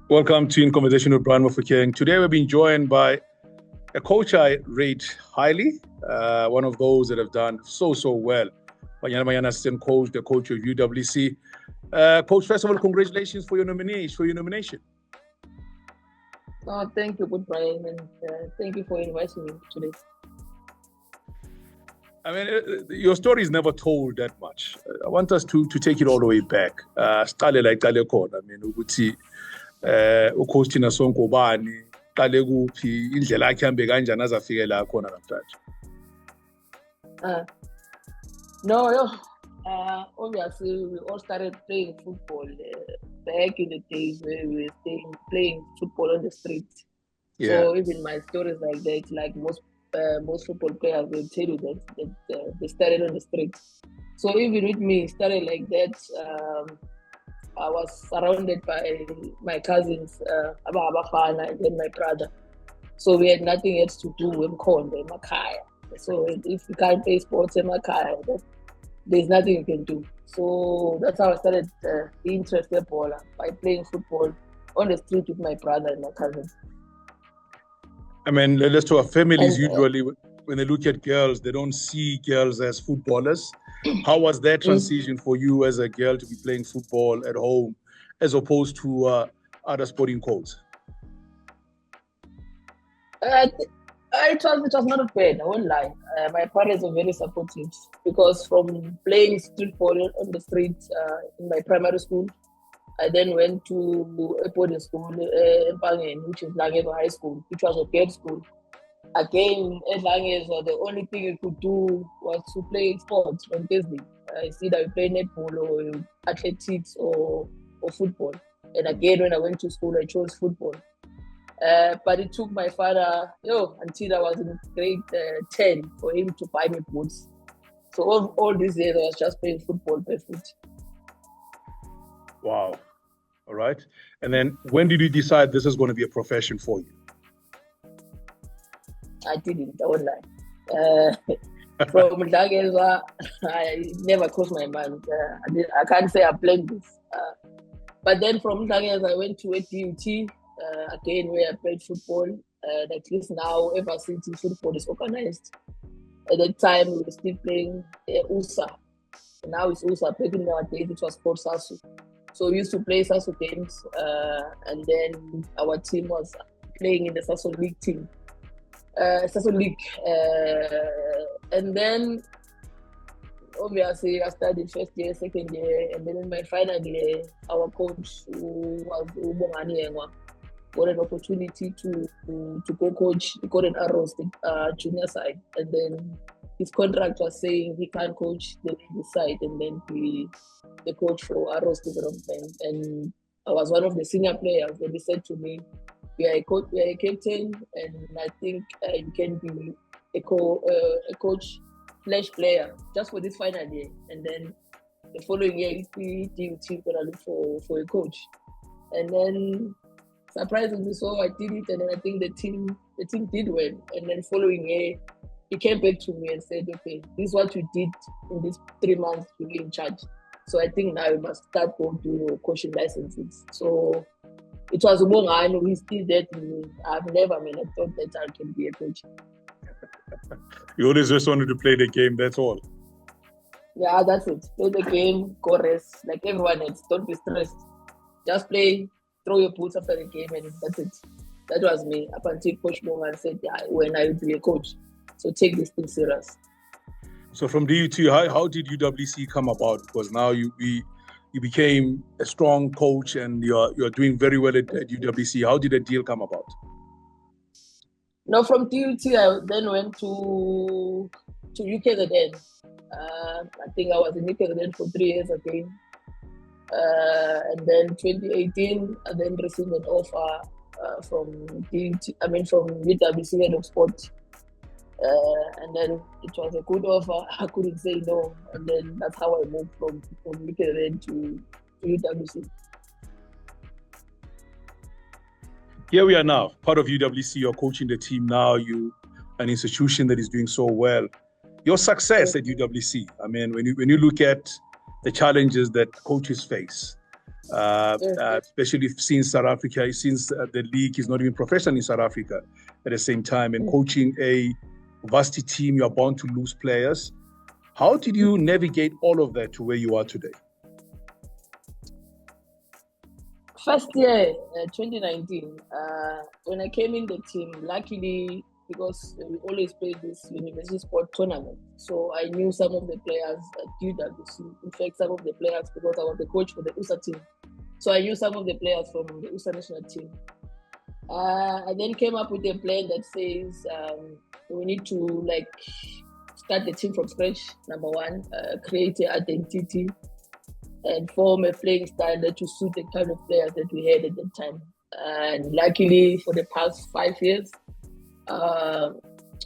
Welcome to In Conversation with Brian Mofokeng. Today we're being joined by a coach I rate highly, one of those that have done so well. Banyana assistant coach, the coach of UWC. Coach, first of all, congratulations for your nomination. Oh, thank you, good Brian, and thank you for inviting me today. I mean, your story is never told that much. I want us to take it all the way back. I mean, ukuthi ucoach Thinasonke Mbuli qale kuphi indlela yakhe ihambe kanjani azafike la khona namhlanje. Obviously we all started playing football back in the days where we were playing football on the street. Yeah. So even my stories like that, like most football players will tell you that they started on the street. So even with me, started like that. I was surrounded by my cousins, Abafana, and then my brother. So we had nothing else to do in Makaya. So if you can't play sports in Makaya, there's nothing you can do. So that's how I started the interest in ball by playing football on the street with my brother and my cousins. I mean, let's talk. Families usually, when they look at girls, they don't see girls as footballers. How was that transition for you as a girl to be playing football at home as opposed to other sporting codes? It was not bad, I won't lie. My parents were very supportive because from playing street ball on the street in my primary school, I then went to a boarding school in Pangen, which is Langeva High School, which was a girls' school. Again, at Langeva, the only thing you could do was to play sports on Thursday. I see that you play netball or athletics or football. And again, when I went to school, I chose football. But it took my father until I was in grade 10 for him to buy me boots. So all these years I was just playing football barefoot. Wow. All right. And then when did you decide this is going to be a profession for you? I didn't, I won't lie. From Dageza, I never crossed my mind. I can't say I planned this. But then from Dageza, I went to a DUT, again, where I played football. At least now, ever since football is organized. At that time, we were still playing USA. Now it's USA. Back in nowadays, it was called Sasu. So we used to play Sasu games, and then our team was playing in the Sasu League team. Sasu League. And then, obviously, I studied first year, second year, and then in my final year, our coach, who was Ubongani Engwa, got an opportunity to go coach the Golden Arrows, the junior side. And then his contract was saying he can't coach the ladies side and then be the coach for Arrows development. And I was one of the senior players. And he said to me, "We are a captain, and I think you can be a coach / player just for this final year." And then the following year, we DUT gonna look for a coach. And then surprisingly, so I did it, and then I think the team did well. And then following year, he came back to me and said, "Okay, this is what you did in these 3 months to be in charge. So I think now you must start going to your coaching licenses." So it was Ubongani who instilled that in me. I thought that I can be a coach. You always just wanted to play the game, that's all. Yeah, that's it. Play the game, go rest, like everyone else. Don't be stressed. Just play, throw your boots after the game, and that's it. That was me. Up until Coach Moman said, "Yeah, when I will be a coach. So take this thing serious." So from DUT, how did UWC come about? Because now you became a strong coach and you're doing very well at UWC. How did the deal come about? No, from DUT, I then went to UKZN. I think I was in UKZN for 3 years again. And then 2018, I then received an offer from UWC head of sport. And then it was a good offer. I couldn't say no. And then that's how I moved from UKZN to UWC. Here we are now, part of UWC. You're coaching the team now. You an institution that is doing so well. Your success at UWC. I mean, when you look at the challenges that coaches face, especially since South Africa, since the league is not even professional in South Africa at the same time, and coaching a varsity team, you are bound to lose players. How did you navigate all of that to where you are today? First year, 2019, when I came in the team, luckily, because we always played this university sport tournament, so I knew some of the players at UWC. In fact, some of the players, because I was the coach for the USA team, so I knew some of the players from the USA national team. I then came up with a plan that says we need to start the team from scratch. Number one, create an identity and form a playing style that to suit the kind of players that we had at that time. And luckily, for the past 5 years, I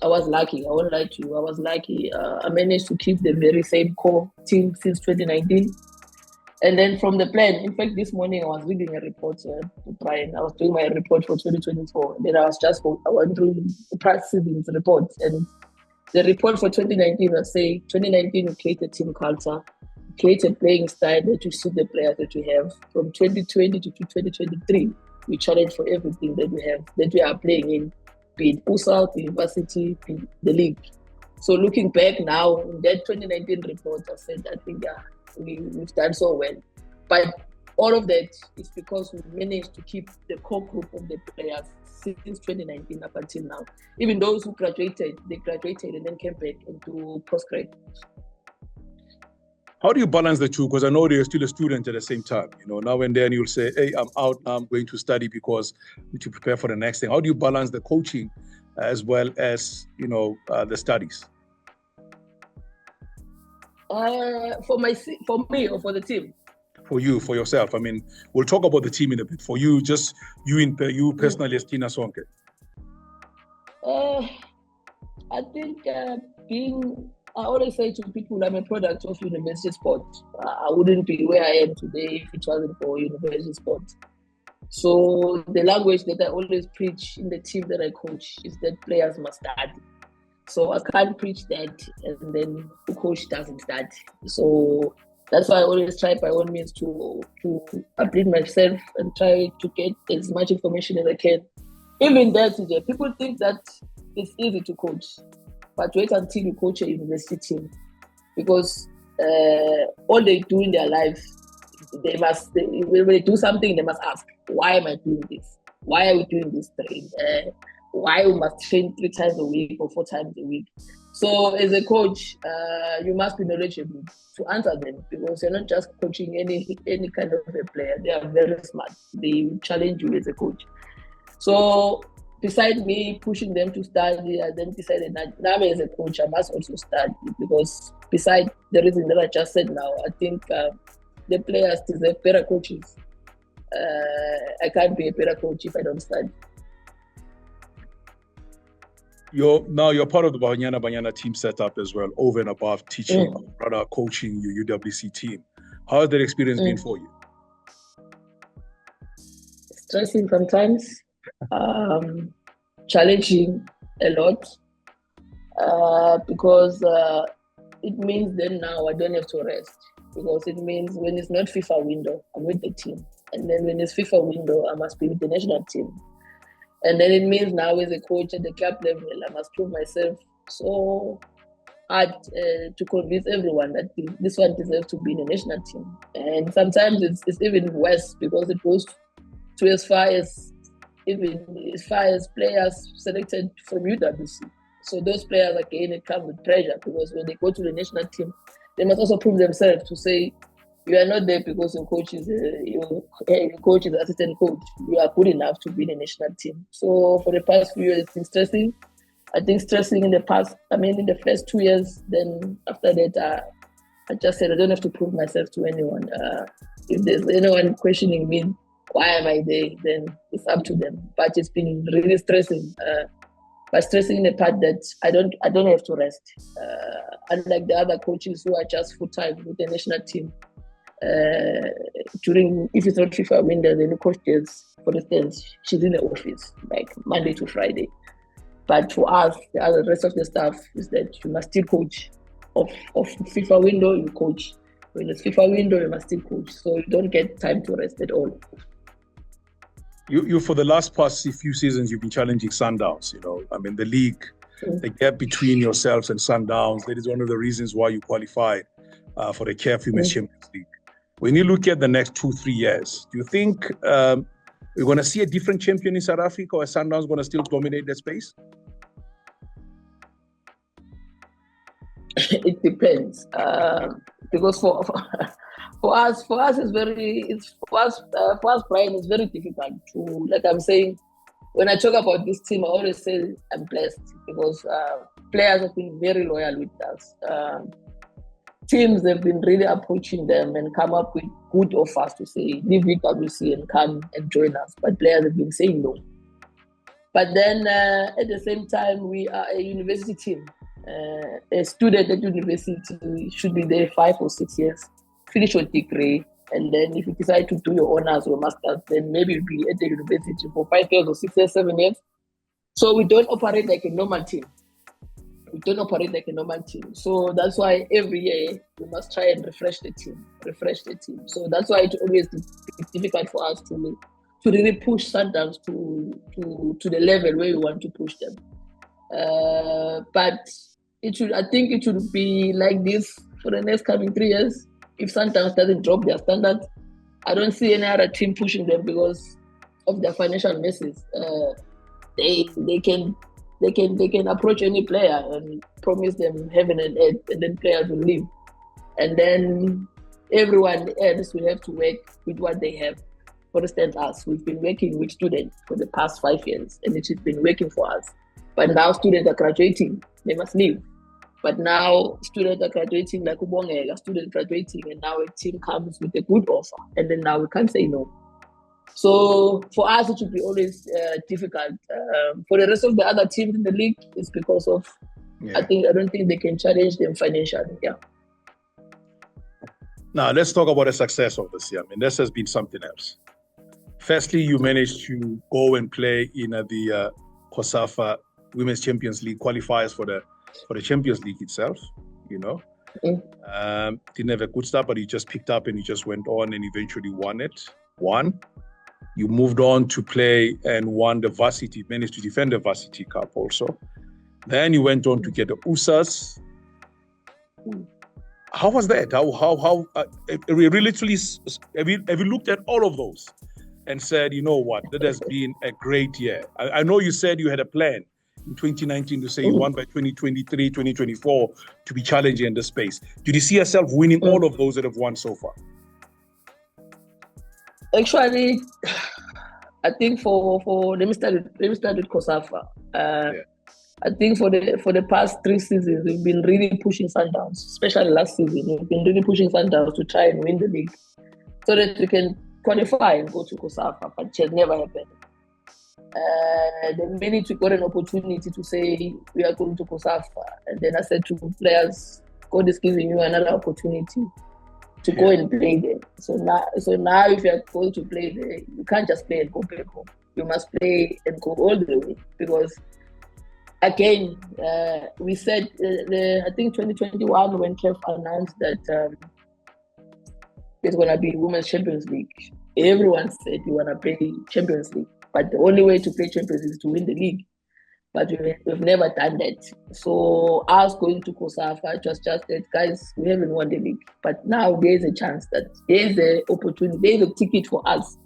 was lucky. I won't lie to you. I was lucky. I managed to keep the very same core team since 2019. And then from the plan, in fact, this morning I was reading a report to Brian. I was doing my report for 2024. Then I went through the past season's report. And the report for 2019 was saying, 2019 we created team culture, created playing style that to suit the players that we have. From 2020 to 2023, we challenge for everything that we have, that we are playing in, be it USA, be it varsity, be it the league. So looking back now, in that 2019 report, I said, I think we've done so well. But all of that is because we managed to keep the core group of the players since 2019 up until now. Even those who graduated, they graduated and then came back into postgrad. How do you balance the two? Because I know you're still a student at the same time. Now and then you'll say, hey, I'm out, I'm going to study because I need to prepare for the next thing. How do you balance the coaching as well as, the studies? For me or for the team? For you, for yourself. I mean, we'll talk about the team in a bit. For you, just you personally as Thinasonke. I think I always say to people, I'm a product of university sport. I wouldn't be where I am today if it wasn't for university sport. So the language that I always preach in the team that I coach is that players must study. So I can't preach that and then the coach doesn't study. So that's why I always try by all means to update myself and try to get as much information as I can. Even that, people think that it's easy to coach. But wait until you coach a university team, because all they do in their life, when they do something, they must ask, why am I doing this? Why are we doing this train? Why we must train 3 times a week or 4 times a week? So as a coach, you must be knowledgeable to answer them, because you're not just coaching any kind of a player. They are very smart. They challenge you as a coach. So besides me pushing them to study, I then decided that now as a coach, I must also study, because besides the reason that I just said now, I think the players deserve better coaches. I can't be a better coach if I don't study. You're part of the Banyana team setup as well, over and above teaching, rather coaching your UWC team. How has that experience been for you? Stressing sometimes. Challenging a lot, because it means then now I don't have to rest, because it means when it's not FIFA window, I'm with the team, and then when it's FIFA window, I must be with the national team, and then it means now as a coach at the club level, I must prove myself so hard to convince everyone that this one deserves to be in the national team. And sometimes it's even worse, because it goes to as far as players selected from UWC. So those players, again, it comes with pressure, because when they go to the national team, they must also prove themselves to say, you are not there because your coach is assistant coach. You are good enough to be in the national team. So for the past few years, it's been stressing. I think stressing in the first 2 years. Then after that, I just said I don't have to prove myself to anyone. If there's anyone questioning me, why am I there? Then it's up to them. But it's been really stressing. But stressing in the part that I don't have to rest. Unlike the other coaches who are just full-time with the national team. If it's not FIFA window, then the coach is, for instance, she's in the office like Monday to Friday. But for us, the rest of the staff is that you must still coach. Of FIFA window, you coach. When it's FIFA window, you must still coach. So you don't get time to rest at all. You for the last past few seasons, you've been challenging Sundowns. I mean, the league, the gap between yourselves and Sundowns, that is one of the reasons why you qualified for the CAF Women's Champions League. When you look at the next 2-3 years, do you think we're going to see a different champion in South Africa, or is Sundowns going to still dominate that space? It depends, because for us, Brian, it's very difficult to, like I'm saying, when I talk about this team, I always say I'm blessed because players have been very loyal with us. Teams have been really approaching them and come up with good offers to say, leave UWC and come and join us. But players have been saying no. But then at the same time, we are a university team. A student at university should be there 5 or 6 years, finish your degree, and then if you decide to do your honors or masters, then maybe you'll be at the university for 5 years or 6 years, 7 years. So we don't operate like a normal team. So that's why every year we must try and refresh the team. So that's why it's always difficult for us to really push Sundowns to the level where we want to push them. But I think it should be like this for the next coming 3 years. If Sundowns doesn't drop their standards, I don't see any other team pushing them because of their financial messes. They can approach any player and promise them heaven and earth, and then players will leave. And then everyone else will have to work with what they have. For instance, us, we've been working with students for the past 5 years, and it has been working for us. But now students are graduating, they must leave. But now students are graduating, like Ubonge, a student graduating, and now a team comes with a good offer, and then now we can't say no. So for us, it should be always difficult. For the rest of the other teams in the league, it's because of, I don't think they can challenge them financially. Yeah. Now let's talk about the success of this year. I mean, this has been something else. Firstly, you managed to go and play in the COSAFA Women's Champions League qualifiers for the Champions League itself. Didn't have a good start, but you just picked up and you just went on and eventually won it. You moved on to play and won the varsity, managed to defend the varsity cup also. Then you went on to get the USAs. How was that? How we literally have you looked at all of those and said, you know what, that has been a great year. I know you said you had a plan in 2019 to say you want by 2023, 2024 to be challenging in this space. Did you see yourself winning all of those that have won so far? Actually, I think for let me start with COSAFA. I think for the past 3 seasons, we've been really pushing Sundowns, especially last season. We've been really pushing Sundowns to try and win the league so that we can qualify and go to COSAFA, but it has never happened. Then many got an opportunity to say we are going to COSAFA, and then I said to players, God is giving you another opportunity to go and play there. So now if you are going to play there, you can't just play and go back home. You must play and go all the way, because again, we said I think 2021 when CAF announced that there's going to be Women's Champions League. Everyone said you want to play Champions League, but the only way to play Champions League is to win the league. But we've never done that. So us going to COSAFA, it was just that, guys, we haven't won the league. But now there's a chance that there's an opportunity, there's a ticket for us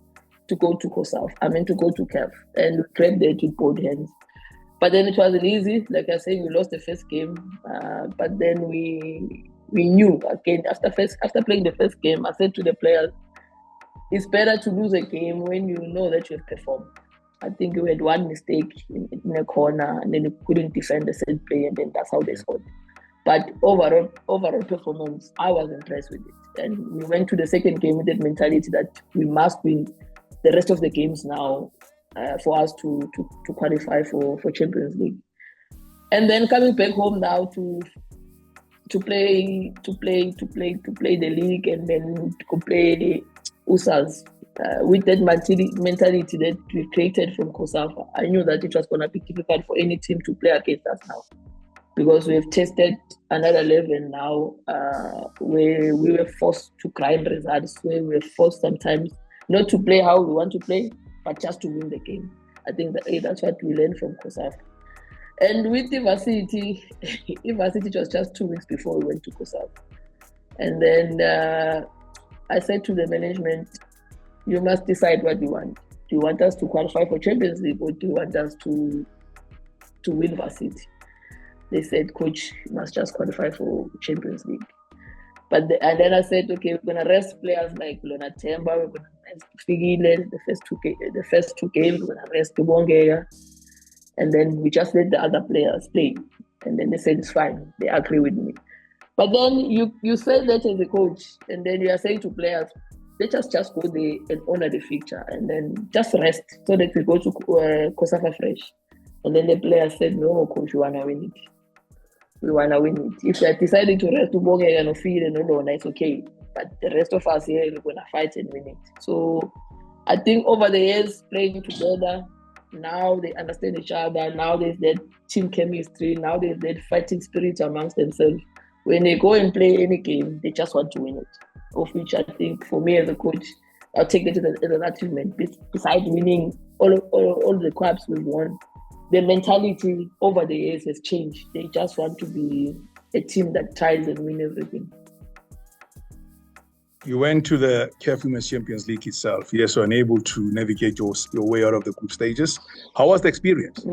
to go to COSAFA, to go to CAF, and we grabbed it with both hands. But then it wasn't easy. Like I said, we lost the first game. But then we knew, again, after playing the first game, I said to the players, it's better to lose a game when you know that you have performed. I think we had one mistake in a corner, and then we couldn't defend the set play, and then that's how they scored. But overall performance, I was impressed with it. And we went to the second game with that mentality that we must win the rest of the games now for us to qualify for Champions League. And then coming back home now to play the league, and then to play the USAs. With that mentality that we created from COSAFA, I knew that it was going to be difficult for any team to play against us now. because we have tested another level now where we were forced to grind results, where we were forced sometimes not to play how we want to play, but just to win the game. I think that's what we learned from COSAF. And with the varsity, it was just 2 weeks before we went to COSAF. And then I said to the management, you must decide what you want. Do you want us to qualify for Champions League, or do you want us to win varsity? They said, Coach, you must just qualify for Champions League. And then I said, okay, we're going to rest players like Lona Temba, we're going to rest Figile, the first two games, we're going to rest Tubongeya. And then we just let the other players play. And then they said, it's fine. They agree with me. But then you say that as a coach, and then you are saying to players, let us just go there and honor the fixture, and then just rest so that we go to COSAF fresh. And then the players said, no, coach, we want to win it. We want to win it. If you are deciding to rest to Boge and feed and no, it's okay. But the rest of us here, we're going to fight and win it. So I think over the years, playing together, now they understand each other. Now there's that team chemistry. Now there's that fighting spirit amongst themselves. When they go and play any game, they just want to win it. Of which I think, for me as a coach, I'll take it as an achievement. Besides winning all the cups we've won, the mentality over the years has changed. They just want to be a team that tries and win everything. You went to the CAF Women's Champions League itself. Yes, you were unable to navigate your way out of the group stages. How was the experience?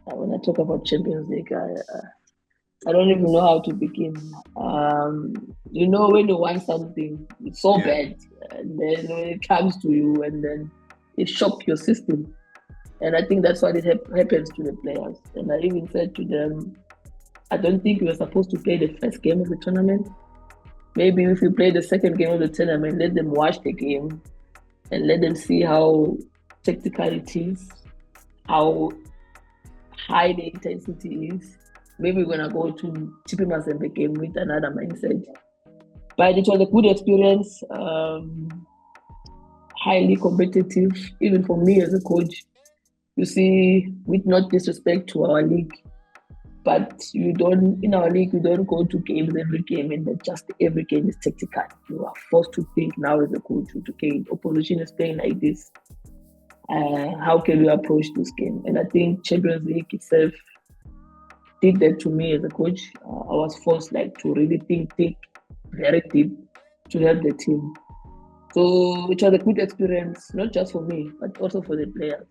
When I talk about Champions League, I don't even know how to begin. You know, when you want something, it's so bad. And then when it comes to you, and then it shocks your system. And I think that's what it happens to the players. And I even said to them, I don't think we were supposed to play the first game of the tournament. Maybe if we play the second game of the tournament, let them watch the game and let them see how tactical it is, how high the intensity is. Maybe we're going to go to Mazembe game with another mindset. But it was a good experience, highly competitive, even for me as a coach. You see, with not disrespect to our league, but in our league, you don't go to games every game and just every game is tactical. You are forced to think now as a coach, okay, opposition is playing like this. How can we approach this game? And I think Champions League itself did that to me as a coach. I was forced to really think very deep to help the team. So it was a good experience, not just for me, but also for the players.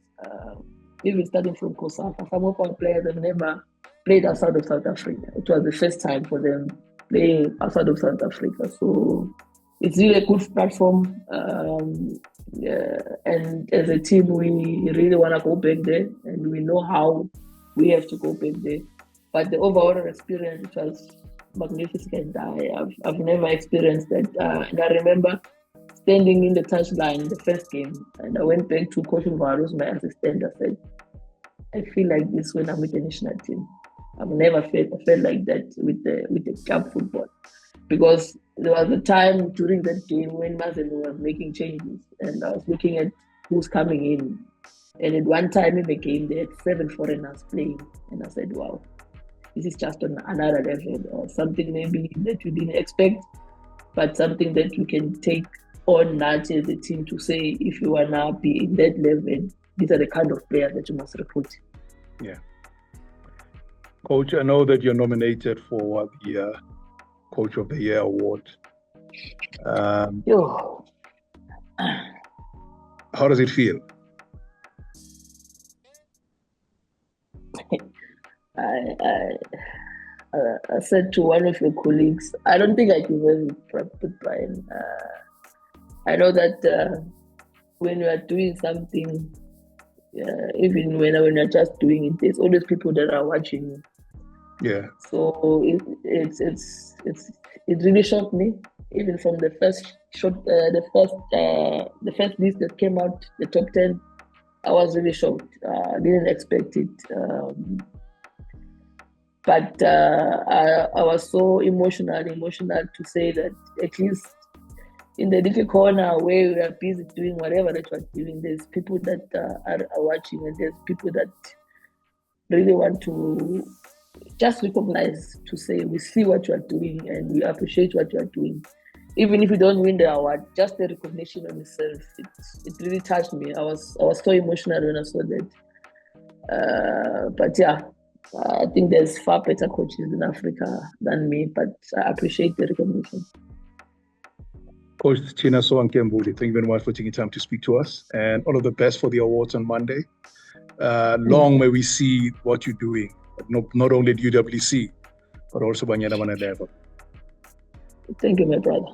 Even starting from COSAF, some of our players have never played outside of South Africa. It was the first time for them playing outside of South Africa. So it's really a good platform. And as a team, we really want to go back there, and we know how we have to go back there. But the overall experience was magnificent. I've never experienced that. And I remember standing in the touchline the first game, and I went back to Coach Mvaro's, my assistant. I said, I feel like this when I'm with the national team. I've never felt like that with the club football, because there was a time during that game when Mazembe was making changes, and I was looking at who's coming in. And at one time in the game, they had 7 foreigners playing, and I said, wow, this is just on another level, or something maybe that we didn't expect, but something that we can take on that as a team to say, if you want to be in that level, these are the kind of players that you must recruit. Yeah. Coach, I know that you're nominated for the Coach of the Year award. How does it feel? I said to one of your colleagues, I don't think I deserve it, Brian. I know that when you are doing something, even when you're just doing it, there's always people that are watching you. Yeah. So it really shocked me, even from the first shot, the first list that came out, the top 10. I was really shocked. I didn't expect it. But I was so emotional to say that at least in the little corner where we are busy doing whatever that we're doing, there's people that are watching, and there's people that really want to just recognize, to say we see what you are doing and we appreciate what you are doing. Even if you don't win the award, just the recognition of yourself, it really touched me. I was so emotional when I saw that. But yeah, I think there's far better coaches in Africa than me, but I appreciate the recognition. Coach Thinasonke Mbuli, thank you very much for taking time to speak to us, and all of the best for the awards on Monday. Long may we see what you're doing, not only at UWC, but also Banyana level. Thank you, my brother.